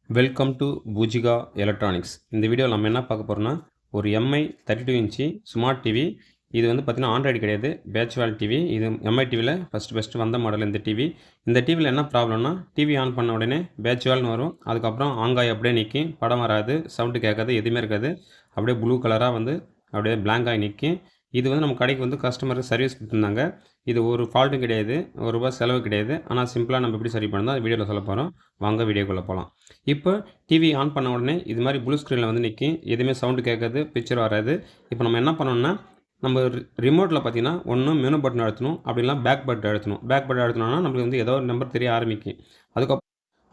Welcome to Poojika electronics. இந்த வீடியோவில் நம்ம என்ன பார்க்க போகிறோம்னா, ஒரு எம்ஐ 32 இன்ச்சு ஸ்மார்ட் டிவி. இது வந்து பார்த்தீங்கன்னா ஆண்ட்ராய்டு கிடையாது, பேட்ச்வால் டிவி. இது எம்ஐ டிவியில் ஃபஸ்ட்டு வந்த மாடல் இந்த டிவி. இந்த டிவியில் என்ன ப்ராப்ளம்னா, டிவி ஆன் பண்ண உடனே பேட்ச்வால்னு வரும். அதுக்கப்புறம் ஆங்காய் அப்படியே நிற்கும், படம் வராது, சவுண்டு கேட்காது, எதுவுமே இருக்காது. அப்படியே ப்ளூ கலராக வந்து அப்படியே பிளாங்காகி நிற்கும். இது வந்து நம்ம கடைக்கு வந்து கஸ்டமருக்கு சர்வீஸ் கொடுத்துருந்தாங்க. இது ஒரு ஃபால்ட்டும் கிடையாது, ₹1 செலவு கிடையாது. ஆனால் சிம்பிளாக நம்ம எப்படி சரி பண்ணணும் வீடியோவில் சொல்ல போகிறோம். வாங்க வீடியோக்குள்ளே போகலாம். இப்போ டிவி ஆன் பண்ண உடனே இது மாதிரி ப்ளூ ஸ்க்ரீனில் வந்து நிற்கும், எதுவுமே சவுண்டு கேட்காது, பிக்சர் வராது. இப்போ நம்ம என்ன பண்ணணும்னா, நம்ம ரிமோட்டில் பார்த்தீங்கன்னா ஒன்று மெனு பட்டன் அழுத்தணும், அப்படின்னா பேக் பட்டன் அழுத்தணும். பேக் பட்டன் அழுத்தினோம்னா நம்மளுக்கு வந்து ஏதோ ஒரு நம்பர் தெரிய ஆரம்பிக்கும்.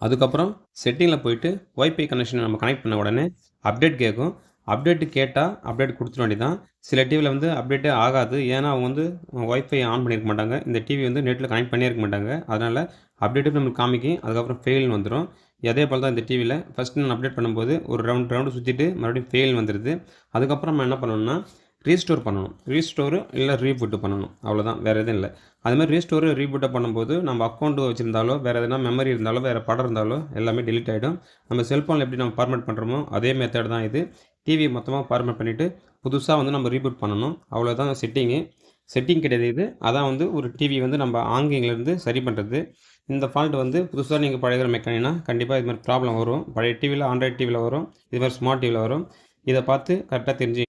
அதுக்கப்புறம் செட்டிங்கில் போயிட்டு ஒய்ஃபை கனெக்ஷனை நம்ம கனெக்ட் பண்ண உடனே அப்டேட் கேட்கும். அப்டேட்டு கேட்டால் அப்டேட் கொடுத்துட வேண்டியதான். சில டிவியில் வந்து அப்டேட்டே ஆகாது, ஏன்னா அவங்க வந்து ஒய்ஃபை ஆன் பண்ணியிருக்க மாட்டாங்க, இந்த டிவி வந்து நெட்டில் கனெக்ட் பண்ணியிருக்க மாட்டாங்க. அதனால் அப்டேட்டு நம்மளுக்கு காமிக்கும், அதுக்கப்புறம் ஃபெயில்னு வந்துடும். அதே போல் தான் இந்த டிவியில் ஃபஸ்ட்டு நான் அப்டேட் பண்ணும்போது ஒரு ரவுண்டு சுற்றிட்டு மறுபடியும் ஃபெயில் வந்துடுது. அதுக்கப்புறம் நம்ம என்ன பண்ணணும்னா ரீஸ்டோர் பண்ணணும். ரீஸ்டோரு இல்லை ரீபூட்டு பண்ணணும், அவ்வளோதான், வேறு எதுவும் இல்லை. அதுமாதிரி ரீஸ்டோரு ரீபூட்டை பண்ணும்போது நம்ம அக்கௌண்ட்டு வச்சுருந்தாலோ, வேறு எதனா மெமரி இருந்தாலோ, வேறு படம் இருந்தாலோ எல்லாமே டெலிட் ஆகிடும். நம்ம செல்ஃபோனில் எப்படி நம்ம ஃபார்மேட் பண்ணுறோமோ அதே மெத்தட் தான் இது. டிவி மொத்தமாக ஃபார்மேட் பண்ணிவிட்டு புதுசாக வந்து நம்ம ரீபூட் பண்ணணும், அவ்வளோதான் செட்டிங் கிடையாது இது. அதான் வந்து ஒரு டிவி வந்து நம்ம ஆங்கிலேருந்து சரி பண்ணுறது. இந்த ஃபால்ட் வந்து புதுசாக நீங்கள் பழகிற மெக்கானிக்னா கண்டிப்பாக இது மாதிரி ப்ராப்ளம் வரும். பழைய டிவியில் ஆண்ட்ராய்டு டிவியில் வரும், இது மாதிரி ஸ்மார்ட் டிவியில் வரும். இதை பார்த்து கரெக்டாக தெரிஞ்சு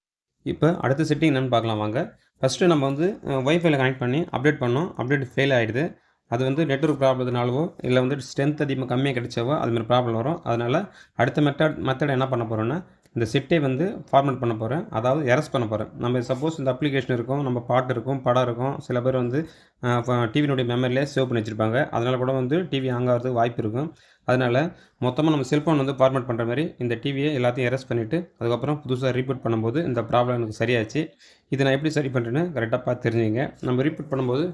இப்போ அடுத்த செட்டிங் என்னென்னு பார்க்கலாம் வாங்க. ஃபஸ்ட்டு நம்ம வந்து ஒய்ஃபைல கனெக்ட் பண்ணி அப்டேட் பண்ணோம், அப்டேட் ஃபெயில் ஆகிடுது. அது வந்து நெட்வொர்க் ப்ராப்ளத்தினாலவோ இல்லை வந்து ஸ்ட்ரென்த் அதிகமாக கம்மியாக கிடைச்சாவோ அதுமாதிரி ப்ராப்ளம் வரும். அதனால் அடுத்த மெத்தட் என்ன பண்ண போகிறோன்னா, இந்த செட்டை வந்து ஃபார்மேட் பண்ண போகிறேன், அதாவது எரஸ் பண்ண போகிறேன். நம்ம சப்போஸ் இந்த அப்ளிகேஷன் இருக்கும், நம்ம பாட்டு இருக்கும், படம் இருக்கும், சில பேர் வந்து டிவியினுடைய மெமரியிலே சேவ் பண்ணி வச்சுருப்பாங்க. அதனால் கூட வந்து டிவி ஹேங் ஆகிறதுக்கு வாய்ப்பு இருக்கும். அதனால் மொத்தமாக நம்ம செல்ஃபோன் வந்து ஃபார்மேட் பண்ணுற மாதிரி இந்த டிவியை எல்லாத்தையும் எரஸ் பண்ணிவிட்டு அதுக்கப்புறம் புதுசாக ரீபூட் பண்ணும்போது இந்த ப்ராப்ளம் எனக்கு சரியாச்சு. இதை நான் எப்படி சரி பண்ணுறேன்னு கரெக்டாக பார்த்து தெரிஞ்சுங்க. நம்ம ரீபூட் பண்ணும்போது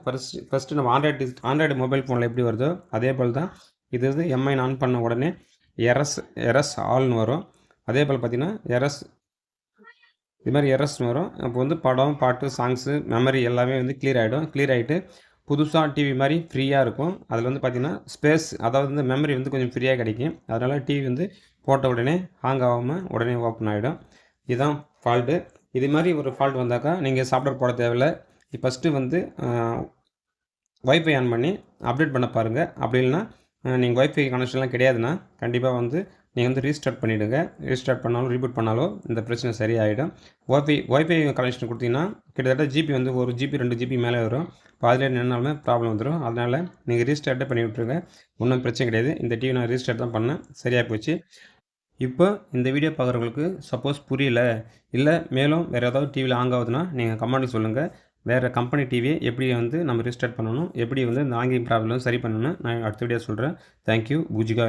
ஃபஸ்ட்டு நம்ம ஆண்ட்ராய்டு மொபைல் ஃபோனில் எப்படி வருதோ அதே போல் தான் இது வந்து எம்ஐ ஆன் பண்ண உடனே எரஸ் ஆல்னு வரும். அதே போல் பார்த்திங்கன்னா இது மாதிரி எரஸ்னு வரும். அப்போ வந்து படம், பாட்டு, சாங்ஸு, மெமரி எல்லாமே வந்து கிளியர் ஆகிட்டு புதுசாக டிவி மாதிரி ஃப்ரீயாக இருக்கும். அதில் வந்து பார்த்திங்கன்னா ஸ்பேஸ், அதாவது வந்து மெமரி வந்து கொஞ்சம் ஃப்ரீயாக கிடைக்கும். அதனால் டிவி வந்து போட்ட உடனே ஹேங் ஆகாமல் உடனே ஓப்பன் ஆகிடும். இதுதான் ஃபால்ட்டு. இது மாதிரி ஒரு ஃபால்ட் வந்தாக்கா நீங்கள் சாஃப்ட்வேர் போட தேவையில்லை. ஃபஸ்ட்டு வந்து ஒய்ஃபை ஆன் பண்ணி அப்டேட் பண்ண பாருங்கள். அப்படி இல்லைனா நீங்கள் ஒய்ஃபை கனெக்ஷன்லாம் கிடையாதுன்னா கண்டிப்பாக வந்து நீங்கள் வந்து ரீஸ்டார்ட் பண்ணிவிடுங்க. ரீஸ்டார்ட் பண்ணாலும் ரீபூட் பண்ணாலும் இந்த பிரச்சனை சரியாயிடும். ஒய்ஃபை கனெக்ஷன் கொடுத்தீங்கன்னா கிட்டத்தட்ட ஜிபி வந்து 1 GB 2 GB மேலே வரும். இப்போ அதில் நின்னாலுமே ப்ராப்ளம் வந்துடும். அதனால் நீங்கள் ரீஸ்டார்ட்டே பண்ணி விட்ருங்க, ஒன்றும் பிரச்சனை கிடையாது. இந்த டிவி நான் ரீஸ்டார்ட் தான் பண்ணேன், சரியாக போச்சு. இப்போ இந்த வீடியோ பார்க்குறவங்களுக்கு சப்போஸ் புரியல, இல்லை மேலும் வேறு ஏதாவது டிவியில் ஹேங் ஆகுதுன்னா நீங்கள் கமெண்ட்டில் சொல்லுங்கள். வேறு கம்பெனி டிவியை எப்படி வந்து நம்ம ரீஸ்டார்ட் பண்ணணும், எப்படி வந்து இந்த ஹேங்கிங் ப்ராப்ளம் சரி பண்ணணும்னு நான் அடுத்த வீடியோ சொல்கிறேன். தேங்க்யூ. பூஜிகா.